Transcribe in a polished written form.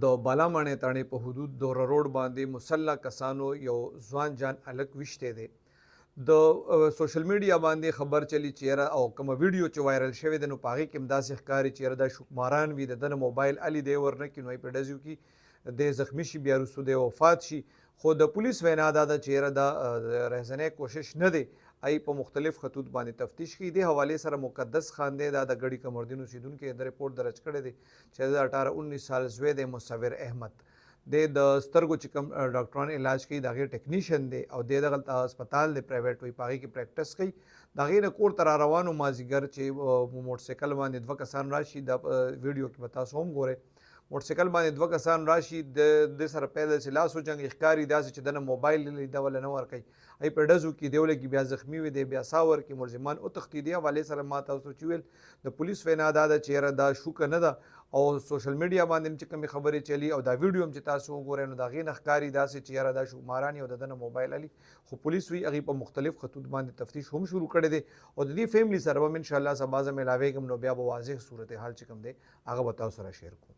د بالاماڼې تاڼې په حدود د روډ باندې مسلح کسانو یو ځوان جان هلک ویشتی دی. د سوشل میډیا باندې خبر چلی چې یاره او کومه ویډیو چې وایرل شوې ده نو په هغې کې هم داسې ښکاري چې یاره دا شکماران وي د ده نه موبایل الي دی ورنه کړي نو یې په ډزو کې دی زخمي شي بیا وروستو دی وفات شي. خو د پولیس وینا دا ده چې یاره دا رهزنۍ کوشش نه دی ای په مختلف خطوط باندې تفتیش کوي. دې حوالې سره مقدس خان دی دا د ګړي کمردین اوسیدونکی د رپورټ درج کړی دی چې د 18-19 سال زوی دی مصور احمد د سترګو چې کوم ډاکټران علاج کوي د هغې ټیکنیشن دی او د دغلته هسپتال دی پرایویټ وي په هغې کې پریکټس کوي. د هغې نه کور ته را روانو مازدیګر چې موټرسایکل باندې 2 کسان راشي دا ویډیو کې به تاسو هم ګورئ. موټرسایکل باندې 2 کسان راشي د سره پیل چې لاسو جنګ ښکاري داسې چې دنه موبایل لیده ولا نه ورکوي ای په ډزو کې دی ولګي بیا زخمي وي دی بیا ساه ورکړي ملزمان وتښتي. دې حوالې سره ما تاسو چې ویل د پولیس وینا دا ده چې یاره دا شوکه نه ده او سوشل میډیا باندې هم چې کومې خبرې چلی او دا ویډیو هم چې تاسو وګورئ نو د هغې نه ښکاري داسې چې یاره دا شکماران او د ده نه موبایل الي. خو پولیس وي هغې په مختلف خطوط باندې تفتیش هم شروع کړی دی او د دې فیملی سره به هم انشاءالله سبا زه میلاویږم نو بیا به واضح صورتحال چې کوم دی هغه به تاسو سره شیر کوم.